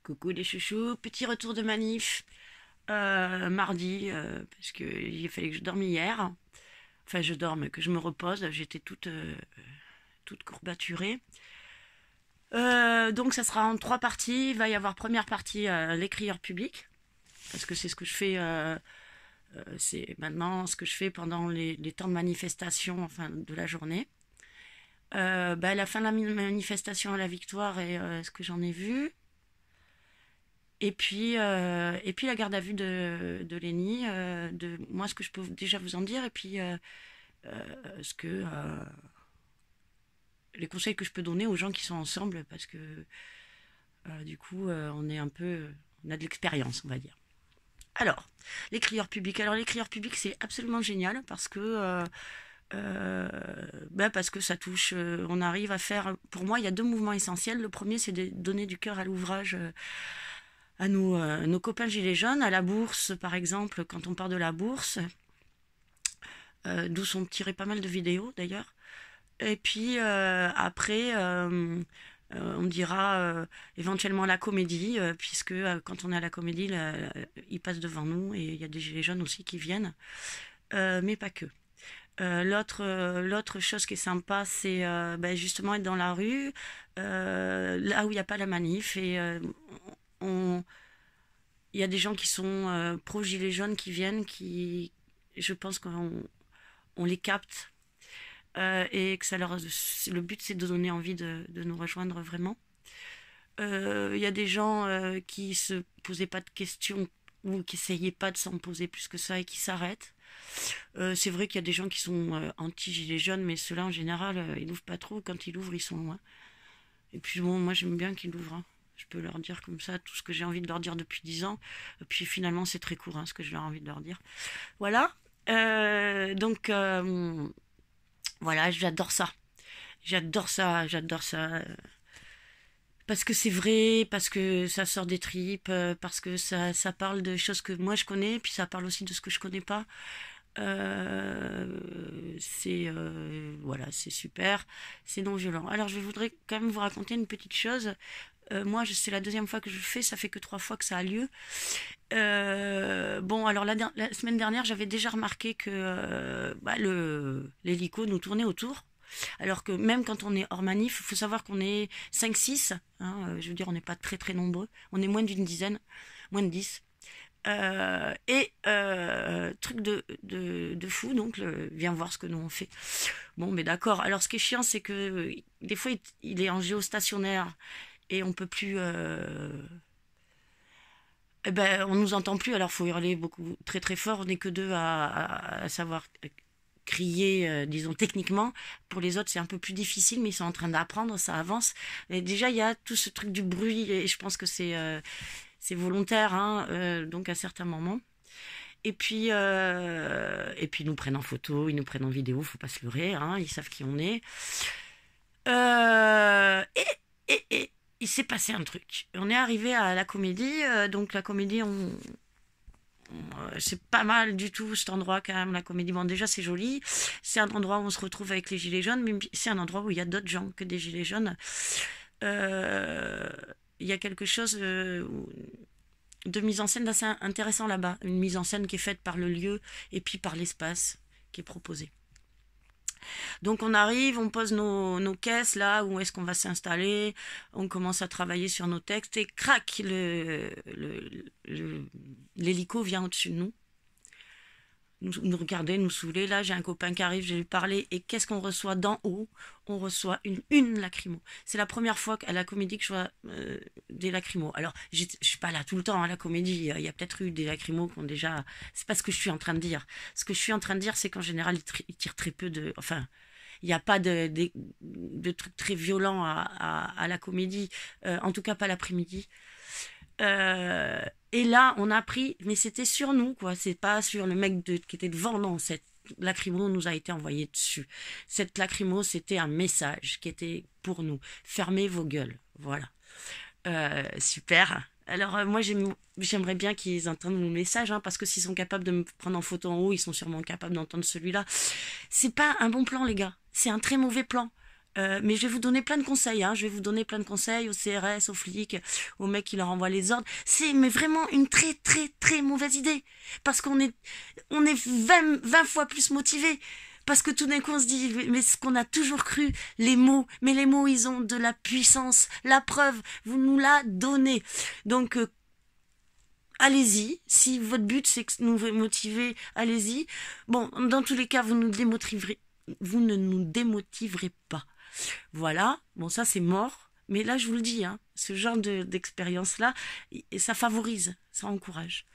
Coucou les chouchous, petit retour de manif mardi parce que il fallait que je dorme hier. Enfin, je dorme, que je me repose. J'étais toute courbaturée. Donc ça sera en trois parties. Il va y avoir première partie les crieurs publics parce que c'est ce que je fais. C'est maintenant ce que je fais pendant les temps de manifestation, enfin de la journée. À la fin de la manifestation à la victoire et ce que j'en ai vu. Et puis la garde à vue de Lenny, de moi ce que je peux déjà vous en dire, et puis ce que les conseils que je peux donner aux gens qui sont ensemble, parce que du coup on a de l'expérience, on va dire. Alors, les crieurs publics. Alors les crieurs publics, c'est absolument génial parce que ça touche. On arrive à faire. Pour moi, il y a deux mouvements essentiels. Le premier, c'est de donner du cœur à l'ouvrage. À nos copains gilets jaunes, à la bourse par exemple, quand on part de la bourse, d'où sont tirées pas mal de vidéos d'ailleurs. Et puis après, on dira éventuellement la comédie, puisque quand on est à la comédie, ils passent devant nous et il y a des gilets jaunes aussi qui viennent, mais pas que. L'autre chose qui est sympa, c'est justement être dans la rue, là où il n'y a pas la manif et on, il y a des gens qui sont pro gilets jaunes qui viennent, qui, je pense qu'on les capte et que le but c'est de donner envie de nous rejoindre vraiment. Il y a des gens qui se posaient pas de questions ou qui essayaient pas de s'en poser plus que ça et qui s'arrêtent. C'est vrai qu'il y a des gens qui sont anti-gilets jaunes, mais ceux-là en général ils ouvrent pas trop. Quand ils ouvrent, ils sont loin. Et puis bon, moi j'aime bien qu'ils ouvrent, hein. Je peux leur dire comme ça tout ce que j'ai envie de leur dire depuis 10 ans. Et puis finalement, c'est très court, hein, ce que j'ai envie de leur dire. Voilà. Voilà, j'adore ça. J'adore ça, j'adore ça. Parce que c'est vrai, parce que ça sort des tripes, parce que ça parle de choses que moi je connais, puis ça parle aussi de ce que je connais pas. Voilà, c'est super, c'est non violent. Alors je voudrais quand même vous raconter une petite chose. Moi, c'est la deuxième fois que je le fais, ça fait que 3 fois que ça a lieu. Bon, alors la semaine dernière, j'avais déjà remarqué que l'hélico nous tournait autour. Alors que même quand on est hors manif, il faut savoir qu'on est 5-6, hein, je veux dire, on n'est pas très très nombreux, on est moins d'une dizaine, moins de 10. Truc de fou, donc viens voir ce que nous on fait. Bon, mais d'accord. Alors ce qui est chiant, c'est que des fois il est en géostationnaire et on peut plus. On nous entend plus, alors faut hurler beaucoup très très fort. On n'est que deux à savoir crier, disons techniquement. Pour les autres, c'est un peu plus difficile, mais ils sont en train d'apprendre, ça avance. Et déjà, il y a tout ce truc du bruit, et je pense que c'est volontaire, hein, donc à certains moments. Et puis ils nous prennent en photo, ils nous prennent en vidéo, faut pas se leurrer, hein, ils savent qui on est. Euh, et il s'est passé un truc. On est arrivé à la comédie, donc la comédie, c'est pas mal du tout cet endroit quand même, la comédie. Bon, déjà c'est joli, c'est un endroit où on se retrouve avec les gilets jaunes, mais c'est un endroit où il y a d'autres gens que des gilets jaunes. Euh, il y a quelque chose de mise en scène d'assez intéressant là-bas, une mise en scène qui est faite par le lieu et puis par l'espace qui est proposé. Donc on arrive, on pose nos caisses là, où est-ce qu'on va s'installer, on commence à travailler sur nos textes et crac, l'hélico vient au-dessus de nous, nous regarder, nous saouler. Là, j'ai un copain qui arrive, je vais lui parler, et qu'est-ce qu'on reçoit d'en haut? On reçoit une lacrymo. C'est la première fois à la comédie que je vois des lacrymos. Alors, je suis pas là tout le temps à la comédie. Il y a peut-être eu des lacrymos qui ont déjà. C'est pas ce que je suis en train de dire. Ce que je suis en train de dire, c'est qu'en général, ils tirent très peu de. Enfin, il n'y a pas de trucs très violents à la comédie. En tout cas, pas l'après-midi. Et là, on a pris, mais c'était sur nous, quoi. C'est pas sur le mec qui était devant, non. Cette lacrymo nous a été envoyée dessus. Cette lacrymo, c'était un message qui était pour nous. Fermez vos gueules. Voilà. Super. Alors, moi, j'aimerais bien qu'ils entendent mon message, hein, parce que s'ils sont capables de me prendre en photo en haut, ils sont sûrement capables d'entendre celui-là. C'est pas un bon plan, les gars. C'est un très mauvais plan. Mais je vais vous donner plein de conseils, hein. Je vais vous donner plein de conseils aux CRS, aux flics, aux mecs qui leur envoient les ordres. C'est mais vraiment une très très très mauvaise idée. Parce qu'on est 20 fois plus motivé. Parce que tout d'un coup on se dit, mais ce qu'on a toujours cru, les mots, mais les mots ils ont de la puissance. La preuve, vous nous la donnez. Donc allez-y, si votre but c'est que nous motiver, allez-y. Bon, dans tous les cas, vous ne nous démotiverez pas. Voilà, bon ça c'est mort, mais là je vous le dis, hein, ce genre d'expérience-là, ça favorise, ça encourage.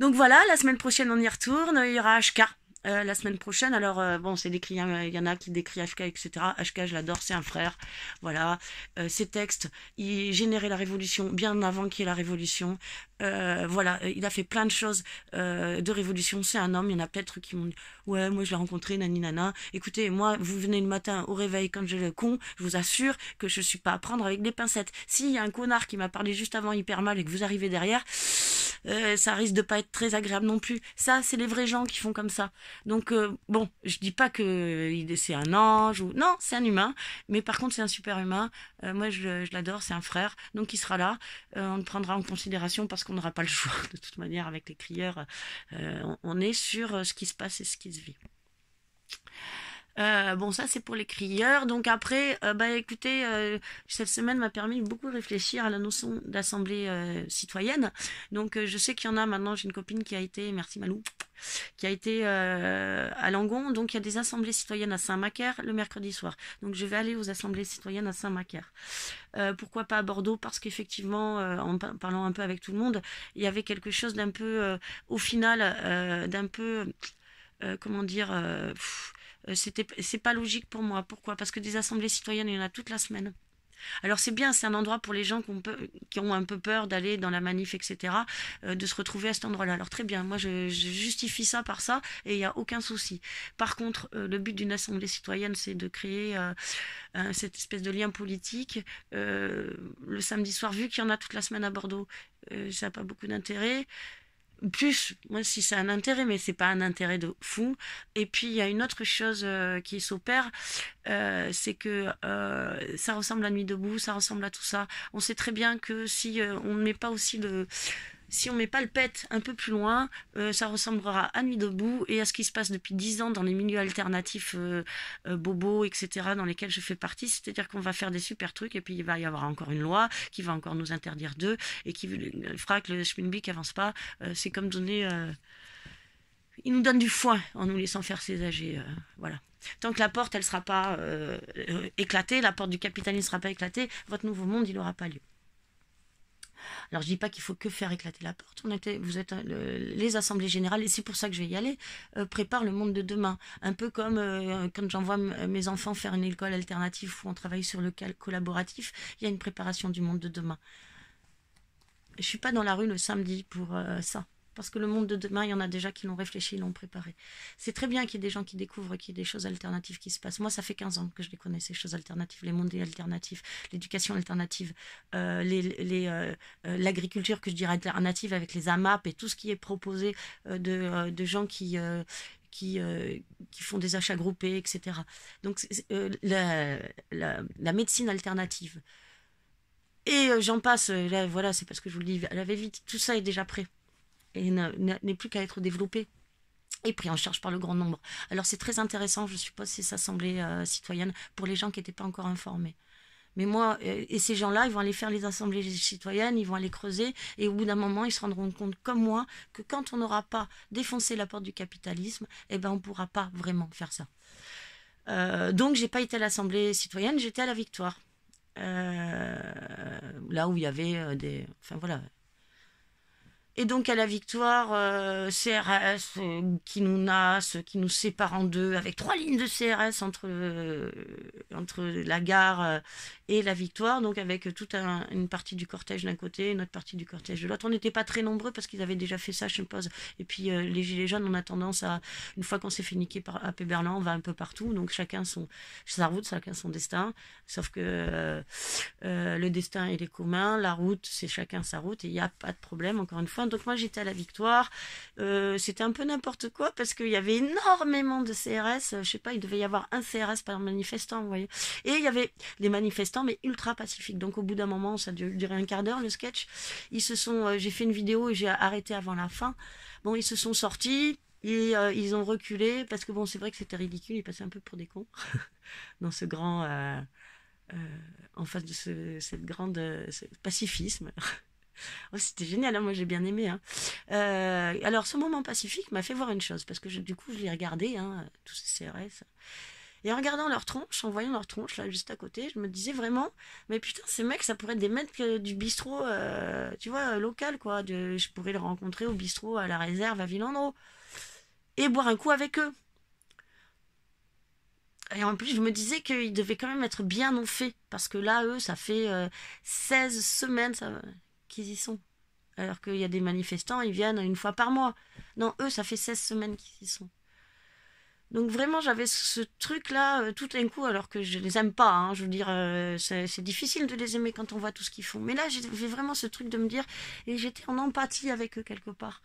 Donc voilà, la semaine prochaine on y retourne, il y aura HK. La semaine prochaine, alors bon, c'est décrit, hein, il y en a qui décrit HK, etc. HK, je l'adore, c'est un frère. Voilà, ses textes, il générait la révolution bien avant qu'il y ait la révolution. Voilà, il a fait plein de choses de révolution. C'est un homme. Il y en a peut-être qui m'ont dit, ouais, moi je l'ai rencontré, nani nana. Écoutez, moi, vous venez le matin au réveil quand j'ai le con, je vous assure que je suis pas à prendre avec des pincettes. S'il y a un connard qui m'a parlé juste avant hyper mal et que vous arrivez derrière, ça risque de pas être très agréable non plus. Ça, c'est les vrais gens qui font comme ça. Donc bon, je dis pas que c'est un ange ou non, c'est un humain, mais par contre c'est un super humain. Moi je l'adore, c'est un frère, donc il sera là. On le prendra en considération parce qu'on n'aura pas le choix de toute manière avec les crieurs. On est sur ce qui se passe et ce qui se vit. Bon, ça c'est pour les crieurs. Donc après, bah écoutez, cette semaine m'a permis de beaucoup réfléchir à la notion d'assemblée citoyenne. Donc je sais qu'il y en a maintenant. J'ai une copine qui a été, merci Malou, qui a été à Langon. Donc il y a des assemblées citoyennes à Saint-Macaire le mercredi soir. Donc je vais aller aux assemblées citoyennes à Saint-Macaire. Pourquoi pas à Bordeaux? Parce qu'effectivement, en parlant un peu avec tout le monde, il y avait quelque chose d'un peu, au final, d'un peu, comment dire. C'est pas logique pour moi. Pourquoi? Parce que des assemblées citoyennes, il y en a toute la semaine. Alors c'est bien, c'est un endroit pour les gens qui ont un peu peur d'aller dans la manif, etc., de se retrouver à cet endroit-là. Alors très bien, moi je justifie ça par ça et il n'y a aucun souci. Par contre, le but d'une assemblée citoyenne, c'est de créer cette espèce de lien politique. Le samedi soir, vu qu'il y en a toute la semaine à Bordeaux, ça n'a pas beaucoup d'intérêt. Plus, moi si c'est un intérêt, mais c'est pas un intérêt de fou. Et puis il y a une autre chose qui s'opère, c'est que ça ressemble à Nuit debout, ça ressemble à tout ça. On sait très bien que si on ne met pas aussi si on met pas le pet un peu plus loin, ça ressemblera à Nuit debout et à ce qui se passe depuis 10 ans dans les milieux alternatifs bobos, etc., dans lesquels je fais partie. C'est-à-dire qu'on va faire des super trucs et puis il va y avoir encore une loi qui va encore nous interdire d'eux et qui fera que le schmilblick avance pas. C'est comme donner... il nous donne du foin en nous laissant faire ces AG. Voilà. Tant que la porte, elle sera pas éclatée, la porte du capitalisme ne sera pas éclatée, votre nouveau monde, il n'aura pas lieu. Alors je dis pas qu'il faut que faire éclater la porte. Vous êtes les assemblées générales et c'est pour ça que je vais y aller. Prépare le monde de demain. Un peu comme quand j'envoie mes enfants faire une école alternative où on travaille sur le collaboratif, il y a une préparation du monde de demain. Je suis pas dans la rue le samedi pour ça. Parce que le monde de demain, il y en a déjà qui l'ont réfléchi, l'ont préparé. C'est très bien qu'il y ait des gens qui découvrent qu'il y ait des choses alternatives qui se passent. Moi, ça fait 15 ans que je les connais, ces choses alternatives, les mondes alternatifs, l'éducation alternative, l'agriculture que je dirais alternative avec les AMAP et tout ce qui est proposé de gens qui font des achats groupés, etc. Donc, la médecine alternative. Et j'en passe, là, voilà, c'est parce que je vous le dis, la vite, tout ça est déjà prêt et n'est plus qu'à être développé et pris en charge par le grand nombre. Alors c'est très intéressant, je suppose, ces assemblées citoyennes pour les gens qui n'étaient pas encore informés. Mais moi, et ces gens-là, ils vont aller faire les assemblées citoyennes, ils vont aller creuser, et au bout d'un moment, ils se rendront compte, comme moi, que quand on n'aura pas défoncé la porte du capitalisme, eh ben, on ne pourra pas vraiment faire ça. Donc, j'ai pas été à l'assemblée citoyenne, j'étais à la Victoire. Là où il y avait des... Enfin, voilà... Et donc à la Victoire, CRS qui nous nasse, qui nous sépare en deux, avec 3 lignes de CRS entre la gare et la Victoire, donc avec toute une partie du cortège d'un côté, une autre partie du cortège de l'autre. On n'était pas très nombreux parce qu'ils avaient déjà fait ça, je suppose. Et puis les gilets jaunes, on a tendance à, une fois qu'on s'est fait niquer à Péberlan, on va un peu partout, donc chacun sa route, chacun son destin. Sauf que le destin il est commun, la route c'est chacun sa route et il n'y a pas de problème, encore une fois. fin. Donc moi j'étais à la Victoire. C'était un peu n'importe quoi parce qu'il y avait énormément de CRS. Je sais pas, il devait y avoir un CRS par manifestant, vous voyez. Et il y avait des manifestants mais ultra pacifiques. Donc au bout d'un moment, ça durait un quart d'heure le sketch. J'ai fait une vidéo et j'ai arrêté avant la fin. Bon, ils se sont sortis. Et ils ont reculé parce que bon, c'est vrai que c'était ridicule, ils passaient un peu pour des cons dans ce grand en face de cette grande ce pacifisme. Oh, c'était génial, hein, moi j'ai bien aimé. Hein. Alors ce moment pacifique m'a fait voir une chose parce que du coup je les regardais, hein, tous ces CRS. Et en regardant leur tronche, en voyant leur tronche là juste à côté, je me disais vraiment, mais putain ces mecs ça pourrait être des mecs du bistrot, tu vois, local quoi. Je pourrais les rencontrer au bistrot à la réserve à Villandreau et boire un coup avec eux. Et en plus, je me disais qu'ils devaient quand même être bien non faits. Parce que là, eux, ça fait 16 semaines qu'ils y sont. Alors qu'il y a des manifestants, ils viennent une fois par mois. Non, eux, ça fait 16 semaines qu'ils y sont. Donc vraiment, j'avais ce truc-là tout d'un coup, alors que je les aime pas. Hein, je veux dire, c'est difficile de les aimer quand on voit tout ce qu'ils font. Mais là, j'ai vraiment ce truc de me dire, et j'étais en empathie avec eux quelque part.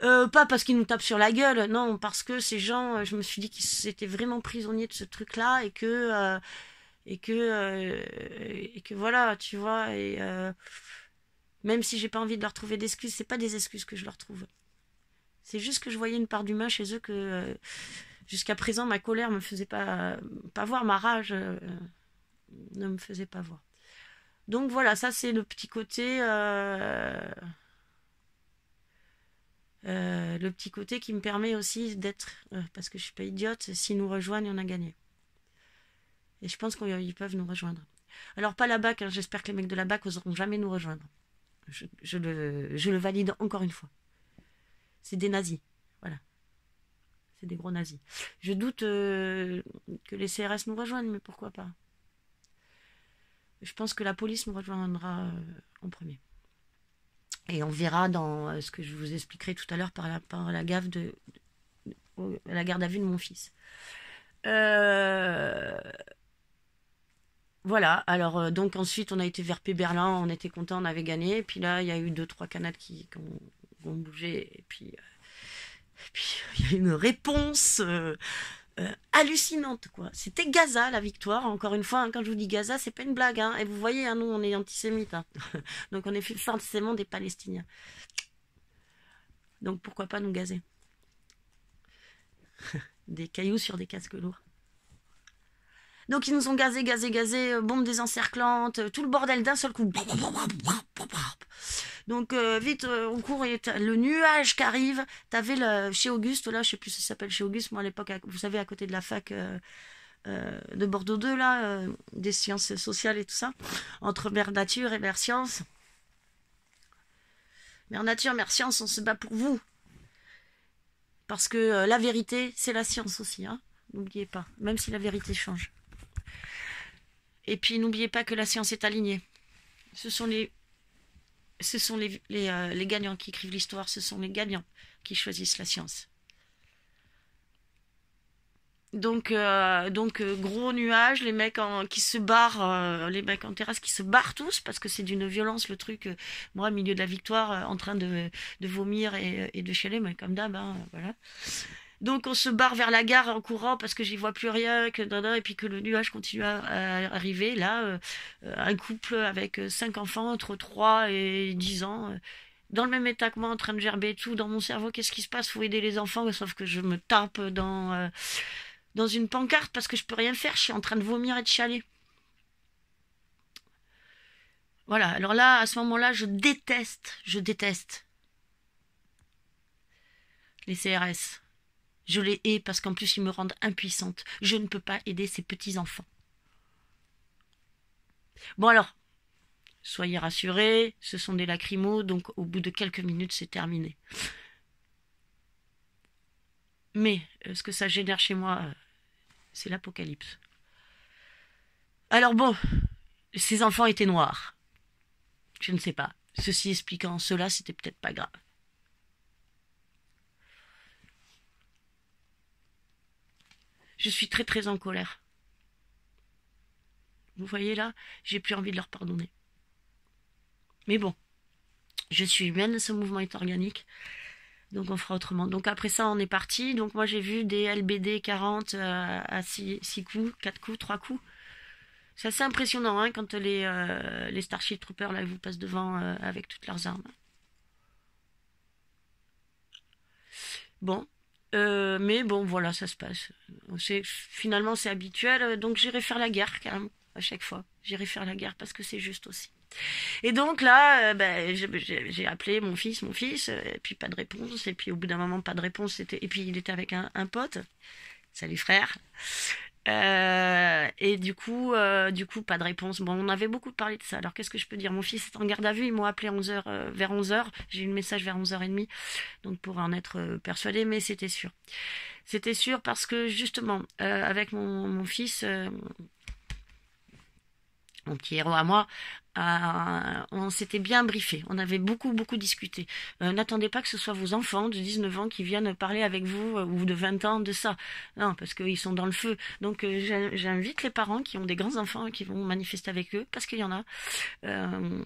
Pas parce qu'ils nous tapent sur la gueule, non, parce que ces gens, je me suis dit qu'ils étaient vraiment prisonniers de ce truc-là et que voilà, tu vois, et même si j'ai pas envie de leur trouver d'excuses, c'est pas des excuses que je leur trouve. C'est juste que je voyais une part d'humain chez eux que jusqu'à présent ma colère me faisait pas voir, ma rage ne me faisait pas voir. Donc voilà, ça c'est le petit côté. Le petit côté qui me permet aussi d'être, parce que je suis pas idiote, s'ils nous rejoignent, on a gagné. Et je pense qu'ils peuvent nous rejoindre. Alors pas la BAC, hein, j'espère que les mecs de la BAC n'oseront jamais nous rejoindre. Je le valide encore une fois. C'est des nazis, voilà. C'est des gros nazis. Je doute que les CRS nous rejoignent, mais pourquoi pas. Je pense que la police nous rejoindra en premier. Et on verra dans ce que je vous expliquerai tout à l'heure par la garde à vue de mon fils. Voilà, alors donc ensuite on a été vers Péberlin, on était content, on avait gagné. Et puis là, il y a eu 2-3 canades qui ont bougé. Et puis il y a eu une réponse hallucinante, quoi. C'était Gaza, la victoire. Encore une fois, hein, quand je vous dis Gaza, c'est pas une blague. Hein. Et vous voyez, hein, nous, on est antisémites. Hein. Donc on est forcément des Palestiniens. Donc pourquoi pas nous gazer? Des cailloux sur des casques lourds. Donc ils nous ont gazé, bombes désencerclantes, tout le bordel d'un seul coup. Donc vite, on court, et le nuage qui arrive. T'avais chez Auguste, là, je sais plus si ça s'appelle chez Auguste, moi à l'époque, vous savez, à côté de la fac de Bordeaux 2, là, des sciences sociales et tout ça, entre Mère Nature et Mère Science. Mère Nature, Mère Science, on se bat pour vous. Parce que la vérité, c'est la science aussi, hein. N'oubliez pas, même si la vérité change. Et puis n'oubliez pas que la science est alignée. Ce sont les gagnants qui écrivent l'histoire, ce sont les gagnants qui choisissent la science. Donc gros nuage, les mecs qui se barrent, les mecs en terrasse qui se barrent tous parce que c'est d'une violence le truc. Moi, au milieu de la victoire, en train de vomir et de chialer, mais comme d'hab, hein, voilà. Donc on se barre vers la gare en courant parce que j'y vois plus rien, et puis que le nuage continue à arriver. Là, un couple avec 5 enfants, entre 3 et 10 ans, dans le même état que moi, en train de gerber tout dans mon cerveau. Qu'est-ce qui se passe? Faut aider les enfants, sauf que je me tape dans une pancarte parce que je peux rien faire. Je suis en train de vomir et de chialer. Voilà, alors là, à ce moment-là, je déteste les CRS. Je les hais parce qu'en plus ils me rendent impuissante. Je ne peux pas aider ces petits-enfants. Bon alors, soyez rassurés, ce sont des lacrymos, donc au bout de quelques minutes c'est terminé. Mais ce que ça génère chez moi, c'est l'apocalypse. Alors bon, ces enfants étaient noirs. Je ne sais pas. Ceci expliquant cela, c'était peut-être pas grave. Je suis très très en colère. Vous voyez là, j'ai plus envie de leur pardonner. Mais bon, Je suis humaine, ce mouvement est organique. Donc on fera autrement. Donc après ça, on est parti. Donc moi j'ai vu des LBD 40 à 6 coups, 4 coups, 3 coups. C'est assez impressionnant hein, quand les Starship Troopers là, ils vous passent devant avec toutes leurs armes. Bon. Mais bon, voilà, ça se passe. Finalement, c'est habituel. Donc j'irai faire la guerre, carrément, à chaque fois. J'irai faire la guerre parce que c'est juste aussi. Et donc là, ben, j'ai appelé mon fils, et puis pas de réponse. Et puis au bout d'un moment, pas de réponse. Et puis il était avec un pote. Salut frère. Et du coup, pas de réponse. Bon, on avait beaucoup parlé de ça. Alors, qu'est-ce que je peux dire? Mon fils est en garde à vue. Ils m'ont appelé 11h, vers 11h. J'ai eu le message vers 11h30. Donc, pour en être persuadé, mais c'était sûr. C'était sûr parce que, justement, avec mon fils, mon petit héros à moi, on s'était bien briefé, on avait beaucoup discuté. N'attendez pas que ce soit vos enfants de 19 ans qui viennent parler avec vous ou de 20 ans de ça. Non, parce qu'ils sont dans le feu. Donc j'invite les parents qui ont des grands enfants et qui vont manifester avec eux, parce qu'il y en a. euh,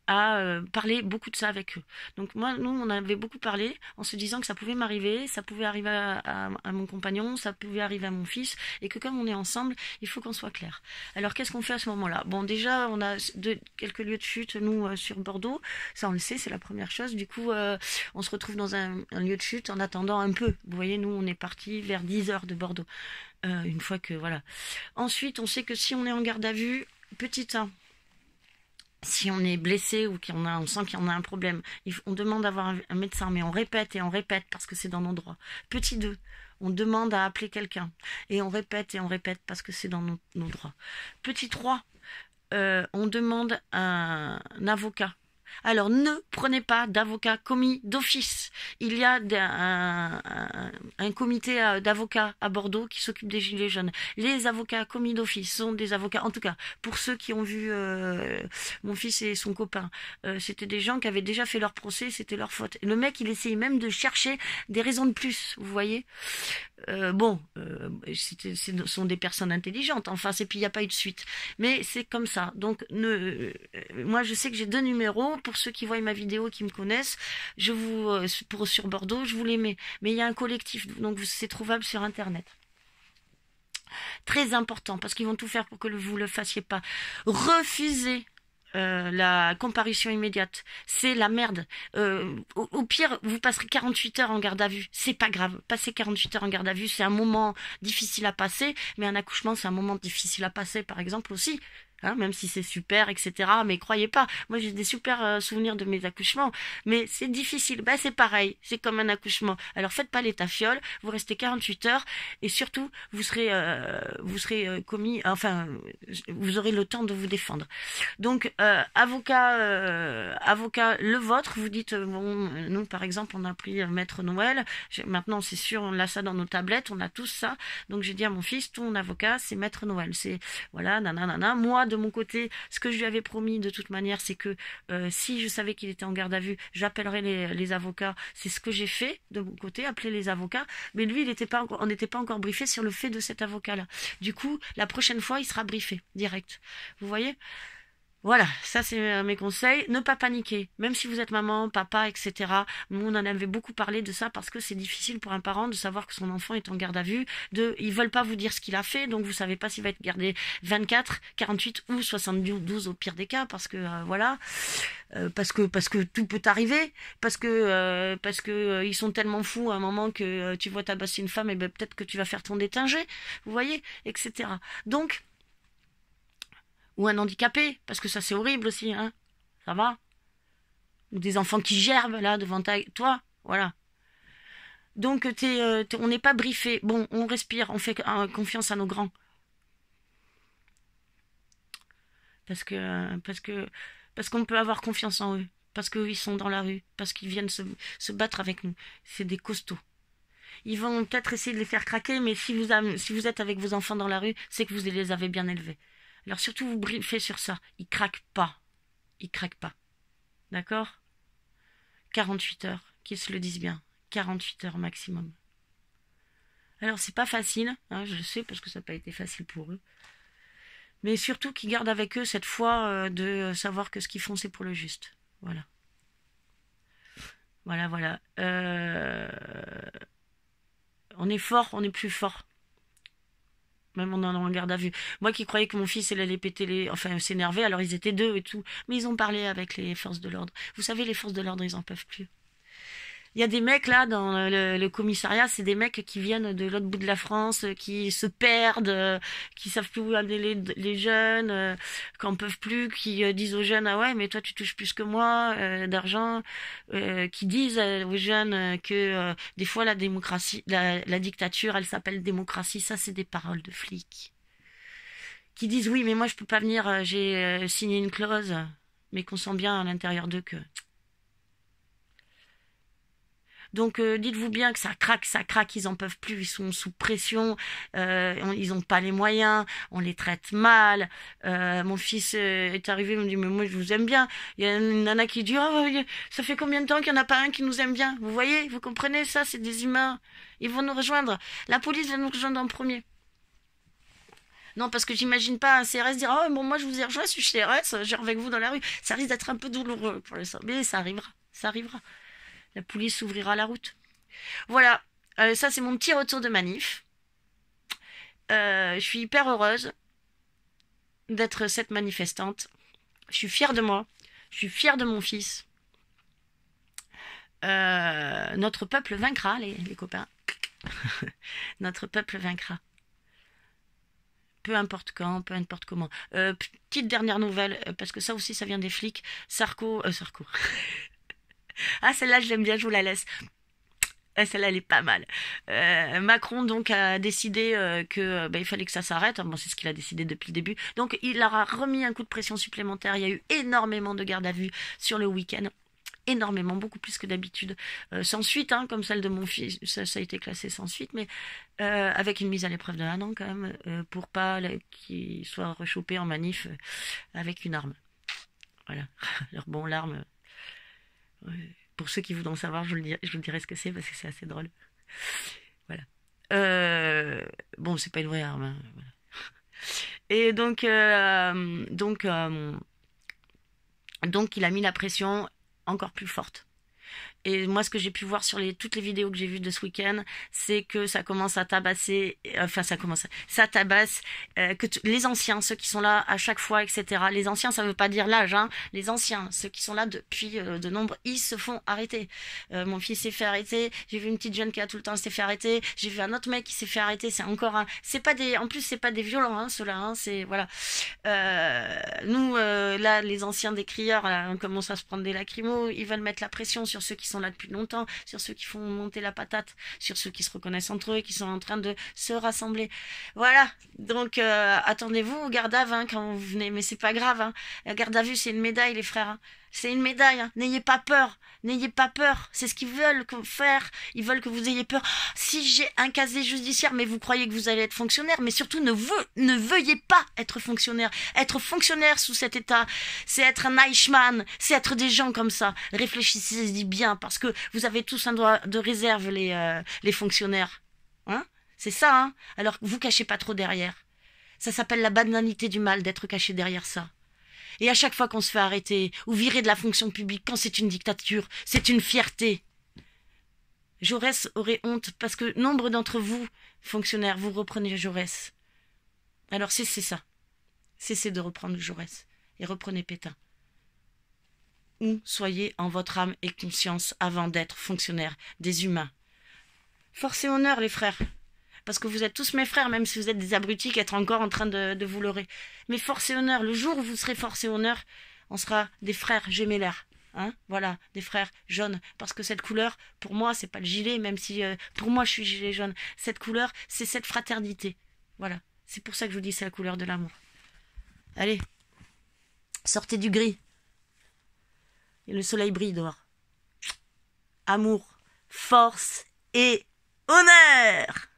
à parler beaucoup de ça avec eux. Donc moi, nous, on avait beaucoup parlé en se disant que ça pouvait m'arriver, ça pouvait arriver à mon compagnon, ça pouvait arriver à mon fils, et que comme on est ensemble, il faut qu'on soit clair. Alors qu'est-ce qu'on fait à ce moment-là? Bon, déjà, on a quelques lieux de chute, nous, sur Bordeaux, ça on le sait, c'est la première chose. Du coup, on se retrouve dans un lieu de chute en attendant un peu. Vous voyez, nous, on est parti vers 10 heures de Bordeaux. Une fois que, voilà. Ensuite, on sait que si on est en garde à vue, petit 1, si on est blessé ou on sent qu'il y en a un problème, on demande d'avoir un médecin, mais on répète et on répète parce que c'est dans nos droits. Petit 2, on demande à appeler quelqu'un et on répète parce que c'est dans nos droits. Petit 3, on demande un avocat. Alors ne prenez pas d'avocat commis d'office. Il y a un comité d'avocats à Bordeaux qui s'occupe des gilets jaunes. Les avocats commis d'office sont des avocats, en tout cas pour ceux qui ont vu mon fils et son copain, c'était des gens qui avaient déjà fait leur procès, c'était leur faute. Le mec, il essayait même de chercher des raisons de plus, vous voyez. Bon, ce sont des personnes intelligentes, enfin, et puis il n'y a pas eu de suite. Mais c'est comme ça. Donc, moi, je sais que j'ai 2 numéros. Pour ceux qui voient ma vidéo, qui me connaissent, sur Bordeaux, je vous les mets. Mais il y a un collectif, donc c'est trouvable sur Internet. Très important, parce qu'ils vont tout faire pour que vous le fassiez pas. Refusez la comparution immédiate, c'est la merde. Au pire, vous passerez 48 heures en garde à vue. C'est pas grave. Passer 48 heures en garde à vue, c'est un moment difficile à passer, mais un accouchement, c'est un moment difficile à passer, par exemple, aussi. Hein, même si c'est super, etc. Mais croyez pas, moi j'ai des super souvenirs de mes accouchements, mais c'est difficile. Bah c'est pareil, c'est comme un accouchement. Alors faites pas l'état fiole, vous restez 48 heures et surtout vous serez commis, enfin vous aurez le temps de vous défendre. Donc avocat le vôtre, vous dites bon, nous par exemple on a pris Maître Noël, maintenant c'est sûr on a ça dans nos tablettes, on a tous ça. Donc j'ai dit à mon fils, ton avocat c'est Maître Noël, c'est voilà nanana. Moi de mon côté, ce que je lui avais promis de toute manière, c'est que si je savais qu'il était en garde à vue, j'appellerais les avocats. C'est ce que j'ai fait de mon côté, appeler les avocats. Mais lui, on n'était pas encore briefé sur le fait de cet avocat-là. Du coup, la prochaine fois, il sera briefé direct. Vous voyez? Voilà, ça c'est mes conseils. Ne pas paniquer, même si vous êtes maman, papa, etc. Nous, on en avait beaucoup parlé de ça parce que c'est difficile pour un parent de savoir que son enfant est en garde à vue. Ils veulent pas vous dire ce qu'il a fait, donc vous savez pas s'il va être gardé 24, 48 ou 72 au pire des cas, parce que voilà, parce que tout peut arriver, parce que ils sont tellement fous à un moment que tu vois tabasser une femme et ben peut-être que tu vas faire ton détingé, vous voyez, etc. Donc ou un handicapé, parce que ça c'est horrible aussi, hein. Ça va? Ou des enfants qui gerbent là devant toi, voilà. Donc on n'est pas briefé. Bon, on respire, on fait confiance à nos grands. Parce que parce que parce qu'on peut avoir confiance en eux. Parce qu'eux, ils sont dans la rue. Parce qu'ils viennent se battre avec nous. C'est des costauds. Ils vont peut-être essayer de les faire craquer, mais si vous êtes avec vos enfants dans la rue, c'est que vous les avez bien élevés. Alors surtout, vous briefez sur ça. Ils craquent pas. Ils craquent pas. D'accord? 48 heures, qu'ils se le disent bien. 48 heures maximum. Alors c'est pas facile, hein, je sais, parce que ça n'a pas été facile pour eux. Mais surtout qu'ils gardent avec eux cette foi de savoir que ce qu'ils font, c'est pour le juste. Voilà. Voilà, voilà. On est fort, on est plus fort. Même en garde à vue. Moi qui croyais que mon fils il allait péter les... Enfin, s'énerver, alors ils étaient deux et tout. Mais ils ont parlé avec les forces de l'ordre. Vous savez, les forces de l'ordre, ils en peuvent plus. Il y a des mecs là dans le commissariat, c'est des mecs qui viennent de l'autre bout de la France, qui se perdent, qui savent plus où aller les jeunes, qui en peuvent plus, qui disent aux jeunes ah ouais mais toi tu touches plus que moi d'argent, qui disent aux jeunes que des fois la démocratie, la dictature, elle s'appelle démocratie, ça c'est des paroles de flics. Qui disent oui mais moi je peux pas venir, j'ai signé une clause, mais qu'on sent bien à l'intérieur d'eux que donc dites-vous bien que ça craque, ils en peuvent plus, ils sont sous pression, ils ont pas les moyens, on les traite mal. Mon fils est arrivé, il me dit mais moi je vous aime bien. Il y a une nana qui dit oh ça fait combien de temps qu'il n'y en a pas un qui nous aime bien. Vous voyez, vous comprenez ça, c'est des humains. Ils vont nous rejoindre. La police va nous rejoindre en premier. Non, parce que j'imagine pas un CRS dire oh bon moi je vous ai rejoint, je suis CRS, je avec vous dans la rue. Ça risque d'être un peu douloureux pour l'instant, mais ça arrivera, ça arrivera. La police ouvrira la route. Voilà, ça c'est mon petit retour de manif. Je suis hyper heureuse d'être cette manifestante. Je suis fière de moi. Je suis fière de mon fils. Notre peuple vaincra, les copains. Notre peuple vaincra. Peu importe quand, peu importe comment. Petite dernière nouvelle, parce que ça aussi ça vient des flics. Sarko. Ah celle-là je l'aime bien, je vous la laisse. Celle-là, elle est pas mal. Macron donc a décidé que il fallait que ça s'arrête. Bon, c'est ce qu'il a décidé depuis le début. Donc il leur a remis un coup de pression supplémentaire. Il y a eu énormément de garde à vue sur le week-end. Énormément, beaucoup plus que d'habitude. Sans suite, hein, comme celle de mon fils. Ça a été classé sans suite, mais avec une mise à l'épreuve de 1 an quand même, pour pas qu'il soit rechopé en manif avec une arme. Voilà. Alors bon, l'arme... Pour ceux qui voudront savoir, je vous dirai ce que c'est parce que c'est assez drôle. Voilà. Bon, c'est pas une vraie arme. Hein, voilà. Et donc, il a mis la pression encore plus forte. Et moi, ce que j'ai pu voir sur toutes les vidéos que j'ai vues de ce week-end, c'est que ça commence à tabasser, ça tabasse, les anciens, ceux qui sont là à chaque fois, etc. Les anciens, ça veut pas dire l'âge, hein. Les anciens, ceux qui sont là depuis de nombre, ils se font arrêter. Mon fils s'est fait arrêter. J'ai vu une petite jeune qui a tout le temps s'est fait arrêter. J'ai vu un autre mec qui s'est fait arrêter. C'est encore un. En plus, c'est pas des violents, hein, ceux-là. Hein, c'est voilà. Nous, là, les anciens des crieurs, là, on commence à se prendre des lacrymos. Ils veulent mettre la pression sur ceux qui sont là depuis longtemps, sur ceux qui font monter la patate, sur ceux qui se reconnaissent entre eux et qui sont en train de se rassembler. Voilà. Donc attendez-vous au garde à vue hein, quand vous venez, mais c'est pas grave. Hein. La garde à vue, c'est une médaille, les frères. Hein. C'est une médaille. Hein. N'ayez pas peur. N'ayez pas peur. C'est ce qu'ils veulent faire. Ils veulent que vous ayez peur. Si j'ai un casier judiciaire, mais vous croyez que vous allez être fonctionnaire, mais surtout ne veuillez pas être fonctionnaire. Être fonctionnaire sous cet état, c'est être un Eichmann, c'est être des gens comme ça. Réfléchissez-y bien, parce que vous avez tous un droit de réserve, les fonctionnaires. Hein? C'est ça, hein? Alors vous cachez pas trop derrière. Ça s'appelle la banalité du mal d'être caché derrière ça. Et à chaque fois qu'on se fait arrêter ou virer de la fonction publique quand c'est une dictature, c'est une fierté. Jaurès aurait honte parce que nombre d'entre vous, fonctionnaires, vous reprenez Jaurès. Alors cessez ça. Cessez de reprendre Jaurès et reprenez Pétain. Ou soyez en votre âme et conscience avant d'être fonctionnaires, des humains. Force et honneur, les frères. Parce que vous êtes tous mes frères, même si vous êtes des abrutis qui êtes encore en train de vous leurrer. Mais force et honneur, le jour où vous serez force et honneur, on sera des frères gémellaires. Hein, voilà, des frères jaunes. Parce que cette couleur, pour moi, c'est pas le gilet, même si pour moi je suis gilet jaune. Cette couleur, c'est cette fraternité. Voilà. C'est pour ça que je vous dis c'est la couleur de l'amour. Allez, sortez du gris. Et le soleil brille dehors. Amour, force et honneur!